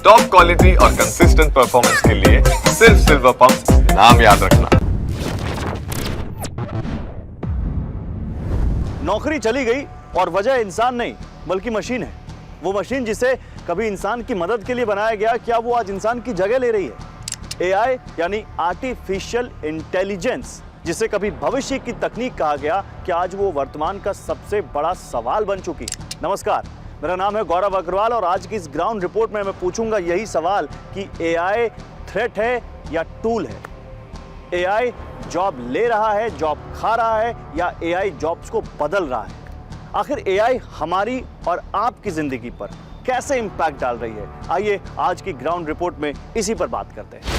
Top quality और consistent performance के लिए सिर्फ सिल्वर पंप नाम याद रखना। नौकरी चली गई और वजह इंसान नहीं बल्कि मशीन है। वो मशीन जिसे कभी इंसान की मदद के लिए बनाया गया, क्या वो आज इंसान की जगह ले रही है? एआई यानी आर्टिफिशियल इंटेलिजेंस, जिसे कभी भविष्य की तकनीक कहा गया, क्या आज वो वर्तमान का सबसे बड़ा सवाल बन चुकी है? नमस्कार, मेरा नाम है गौरव अग्रवाल और आज की इस ग्राउंड रिपोर्ट में मैं पूछूंगा यही सवाल कि एआई थ्रेट है या टूल है? एआई जॉब ले रहा है, जॉब खा रहा है, या एआई जॉब्स को बदल रहा है? आखिर एआई हमारी और आपकी जिंदगी पर कैसे इंपैक्ट डाल रही है? आइए आज की ग्राउंड रिपोर्ट में इसी पर बात करते हैं।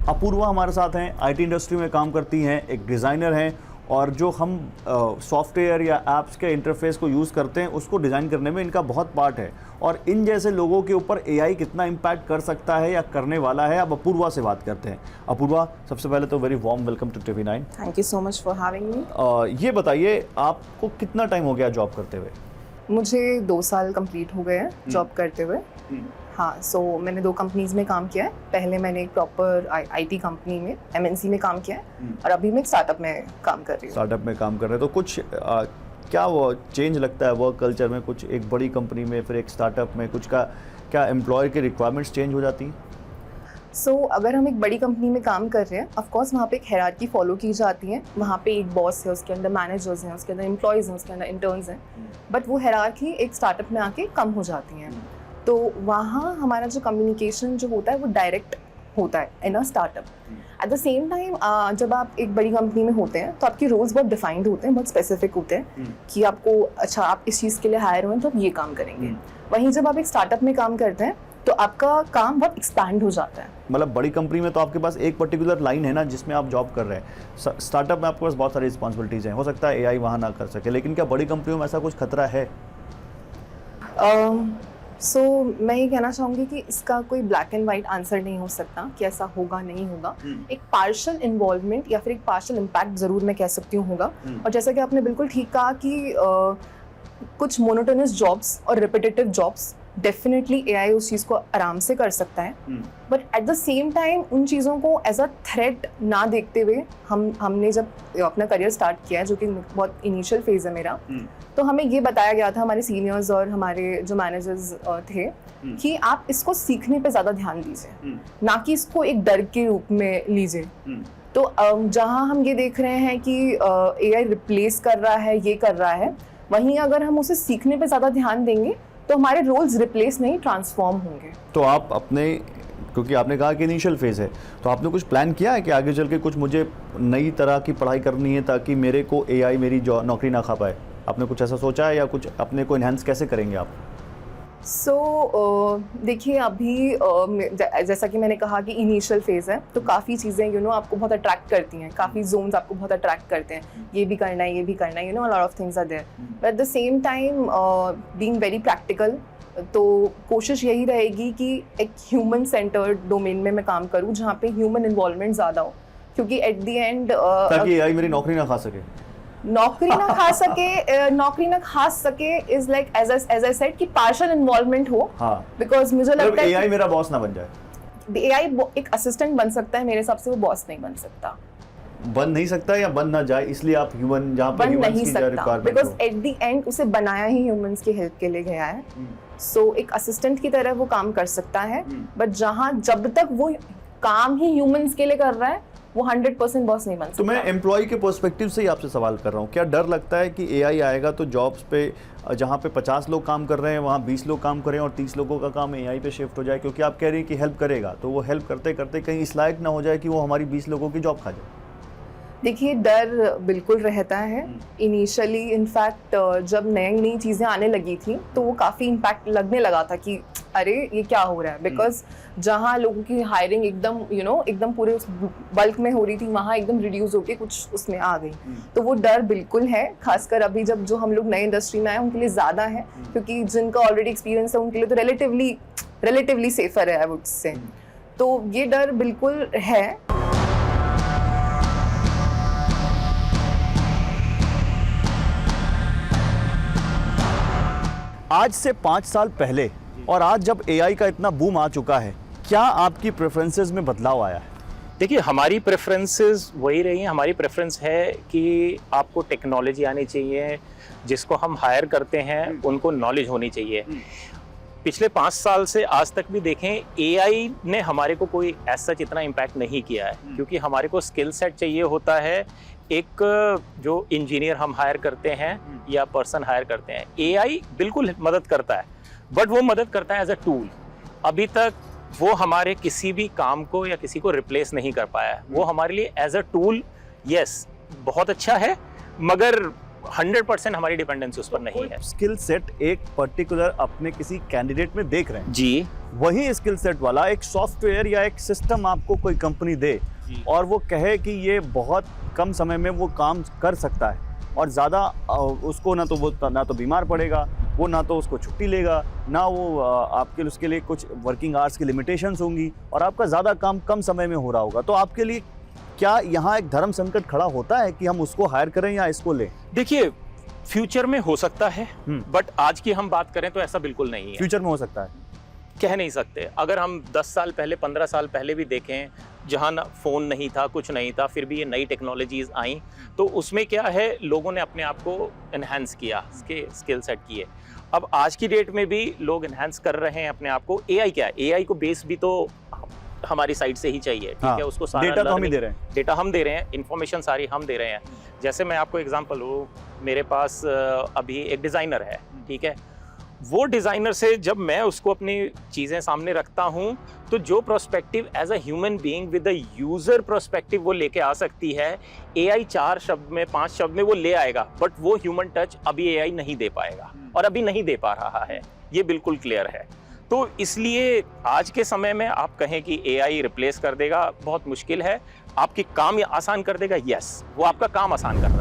अपूर्वा हमारे साथ हैं, आईटी इंडस्ट्री में काम करती हैं, एक डिज़ाइनर हैं और जो हम सॉफ्टवेयर या एप्स के इंटरफेस को यूज़ करते हैं उसको डिज़ाइन करने में इनका बहुत पार्ट है। और इन जैसे लोगों के ऊपर एआई कितना इम्पैक्ट कर सकता है या करने वाला है, अब अपूर्वा से बात करते हैं। अपूर्वा, सबसे पहले तो very warm welcome to TV9। Thank you so much for having me. ये बताइए, आपको कितना टाइम हो गया जॉब करते हुए? मुझे 2 साल कंप्लीट हो गए हैं जॉब करते हुए। हाँ, सो मैंने 2 कंपनीज में काम किया है। पहले मैंने एक प्रॉपर आईटी कंपनी में MNC में काम किया है और अभी मैं एक स्टार्टअप में काम कर रही हूँ। स्टार्टअप में काम कर रहे हैं, तो कुछ क्या वो चेंज लगता है वर्क कल्चर में? कुछ एक बड़ी कंपनी में फिर एक स्टार्टअप में कुछ का क्या एम्प्लॉय की रिक्वायरमेंट्स चेंज हो जाती हैं? सो अगर हम एक बड़ी कंपनी में काम कर रहे हैं, ऑफ कोर्स वहाँ पे एक हायरार्की फॉलो की जाती है। वहाँ पे एक बॉस है, उसके अंदर मैनेजर्स हैं, उसके अंदर एम्प्लॉयज़ हैं, उसके अंदर इंटर्न्स हैं। बट वो हायरार्की एक स्टार्टअप में आके कम हो जाती हैं। तो वहाँ हमारा जो कम्युनिकेशन जो होता है वो डायरेक्ट होता है in a startup. At the same time जब आप एक बड़ी कंपनी में होते हैं तो आपके रोल्स बहुत डिफाइंड होते हैं, बहुत स्पेसिफिक होते हैं कि आपको अच्छा आप इस चीज़ के लिए हायर हुए हैं तो आप ये काम करेंगे। वहीं जब आप एक स्टार्टअप में काम करते हैं तो आपका काम बहुत एक्सपैंड हो जाता है। मतलब बड़ी कंपनी में तो आपके पास एक पर्टिकुलर लाइन है ना जिसमें आप जॉब कर रहे हैं। स्टार्टअप में आपके पास बहुत सारी रिस्पॉन्सिबिलिटीज़ हैं, हो सकता है एआई वहाँ ना कर सके, लेकिन क्या बड़ी कंपनियों में ऐसा कुछ खतरा है? सो मैं ये कहना चाहूँगी कि इसका कोई ब्लैक एंड वाइट आंसर नहीं हो सकता कि ऐसा होगा नहीं होगा। एक पार्शियल इन्वॉल्वमेंट या फिर एक पार्शियल इम्पैक्ट ज़रूर मैं कह सकती हूँ होगा। और जैसा कि आपने बिल्कुल ठीक कहा कि कुछ मोनोटोनस जॉब्स और रिपीटेटिव जॉब्स डेफिनेटली एआई उस चीज़ को आराम से कर सकता है। But at the same time उन चीज़ों को एज अ थ्रेट ना देखते हुए हमने जब अपना करियर स्टार्ट किया है, जो कि बहुत इनिशियल फेज़ है मेरा, तो हमें ये बताया गया था हमारे सीनियर्स और हमारे जो मैनेजर्स थे कि आप इसको सीखने पे ज़्यादा ध्यान दीजिए, ना कि इसको एक डर के रूप में लीजिए। तो जहाँ हम ये देख रहे हैं कि एआई रिप्लेस कर रहा है, ये कर रहा है, वहीं अगर हम उसे सीखने पे ज़्यादा ध्यान देंगे तो हमारे रोल्स रिप्लेस नहीं ट्रांसफॉर्म होंगे। तो आप अपने, क्योंकि आपने कहा कि इनिशियल फेज़ है, तो आपने कुछ प्लान किया है कि आगे चल के कुछ मुझे नई तरह की पढ़ाई करनी है ताकि मेरे को एआई मेरी नौकरी ना खा पाए? आपने कुछ ऐसा सोचा है या कुछ अपने को इन्हांस कैसे करेंगे आप? देखिए अभी जैसा कि मैंने कहा कि इनिशियल फेज़ है, तो काफ़ी चीज़ें आपको बहुत अट्रैक्ट करती हैं, काफ़ी जोन्स आपको बहुत अट्रैक्ट करते हैं, ये भी करना है, ये भी करना है, lot of things are there. But at the same time being very practical, तो कोशिश यही रहेगी कि एक ह्यूमन सेंटर्ड डोमेन में मैं काम करूँ जहाँ पे ह्यूमन इन्वॉल्वमेंट ज़्यादा हो, क्योंकि एट द एंड ताकि एआई मेरी नौकरी ना खा सके। नौकरी ना खा सके is like as I said कि पार्शियल इन्वॉल्वमेंट हो। हाँ, बिकॉज मुझे लगता है एआई मेरा बॉस ना बन जाए। एआई एक असिस्टेंट बन सकता है, मेरे हिसाब से वो बॉस नहीं बन सकता। बन नहीं सकता या बन ना जाए, इसलिए आप ह्यूमन जहाँ पे बन ह्यूमंस नहीं की सकता, बिकॉज एट द एंड उसे बनाया ही ह्यूमंस की हेल्प के लिए गया है। सो एक असिस्टेंट की तरह वो काम कर सकता है, बट जहाँ जब तक वो काम ही ह्यूमंस के लिए कर रहा है वो 100% बॉस नहीं बन सकता। तो मैं एम्प्लॉय के पर्सपेक्टिव से ही आपसे सवाल कर रहा हूँ, क्या डर लगता है कि एआई आएगा तो जॉब्स पे जहाँ पे 50 लोग काम कर रहे हैं वहाँ 20 लोग काम करें और 30 लोगों का काम एआई पे शिफ्ट हो जाए? क्योंकि आप कह रही हैं कि हेल्प करेगा, तो वो हेल्प करते करते कहीं इस लायक ना हो जाए कि वो हमारी 20 लोगों की जॉब खा जाए? देखिए, डर बिल्कुल रहता है इनिशियली। इनफैक्ट जब नई नई चीज़ें आने लगी थी तो वो काफ़ी इम्पैक्ट लगने लगा था कि अरे ये क्या हो रहा है, बिकॉज जहाँ लोगों की हायरिंग एकदम एकदम पूरे बल्क में हो रही थी, वहाँ एकदम रिड्यूस होके कुछ उसमें आ गई। तो वो डर बिल्कुल है, खासकर अभी जब जो हम लोग नए इंडस्ट्री में आए उनके लिए ज़्यादा है, क्योंकि जिनका ऑलरेडी एक्सपीरियंस है उनके लिए तो रिलेटिवली सेफर है आई वुड से। तो ये डर बिल्कुल है। आज से 5 साल पहले और आज जब एआई का इतना बूम आ चुका है, क्या आपकी प्रेफरेंसेस में बदलाव आया है? देखिए, हमारी प्रेफरेंसेस वही रही हैं। हमारी प्रेफरेंस है कि आपको टेक्नोलॉजी आनी चाहिए, जिसको हम हायर करते हैं उनको नॉलेज होनी चाहिए। पिछले 5 साल से आज तक भी देखें, एआई ने हमारे को कोई ऐसा इतना इम्पैक्ट नहीं किया है, क्योंकि हमारे को स्किल सेट चाहिए होता है। एक जो इंजीनियर हम हायर करते हैं या पर्सन हायर करते हैं, एआई बिल्कुल मदद करता है, बट वो मदद करता है एज अ टूल। अभी तक वो हमारे किसी भी काम को या किसी को रिप्लेस नहीं कर पाया है। वो हमारे लिए एज अ टूल यस बहुत अच्छा है, मगर 100% हमारी डिपेंडेंसी उस पर नहीं है। स्किल सेट एक पर्टिकुलर अपने किसी कैंडिडेट में देख रहे हैं जी, वही स्किल सेट वाला एक सॉफ्टवेयर या एक सिस्टम आपको कोई कंपनी दे और वो कहे कि ये बहुत कम समय में वो काम कर सकता है और ज़्यादा उसको ना तो बीमार पड़ेगा, वो ना तो उसको छुट्टी लेगा, ना वो आपके उसके लिए कुछ वर्किंग आवर्स की लिमिटेशंस होंगी और आपका ज़्यादा काम कम समय में हो रहा होगा। तो आपके लिए क्या यहाँ एक धर्म संकट खड़ा होता है कि हम उसको हायर करें या इसको लें? देखिए, फ्यूचर में हो सकता है, बट आज की हम बात करें तो ऐसा बिल्कुल नहीं है। फ्यूचर में हो सकता है, कह नहीं सकते। अगर हम 10 साल पहले 15 साल पहले भी देखें, जहाँ ना फ़ोन नहीं था, कुछ नहीं था, फिर भी ये नई टेक्नोलॉजीज़ आई, तो उसमें क्या है, लोगों ने अपने आप को इन्हेंस किया, उसके स्किल सेट किए। अब आज की डेट में भी लोग इन्हेंस कर रहे हैं अपने आप को। एआई क्या है, एआई को बेस भी तो हमारी साइड से ही चाहिए, ठीक है। उसको सारा डेटा तो हम ही दे रहे हैं, डेटा हम दे रहे हैं, इन्फॉर्मेशन सारी हम दे रहे हैं। जैसे मैं आपको एग्जांपल दूँ, मेरे पास अभी एक डिज़ाइनर है, ठीक है। वो डिज़ाइनर से जब मैं उसको अपनी चीज़ें सामने रखता हूँ, तो जो prospective as a human being with a user prospective वो लेके आ सकती है, एआई 4 शब्द में 5 शब्द में वो ले आएगा, बट वो ह्यूमन टच अभी एआई नहीं दे पाएगा और अभी नहीं दे पा रहा है, ये बिल्कुल क्लियर है। तो इसलिए आज के समय में आप कहें कि एआई रिप्लेस कर देगा, बहुत मुश्किल है। आपकी काम आसान कर देगा, यस, वो आपका काम आसान कर रहा है।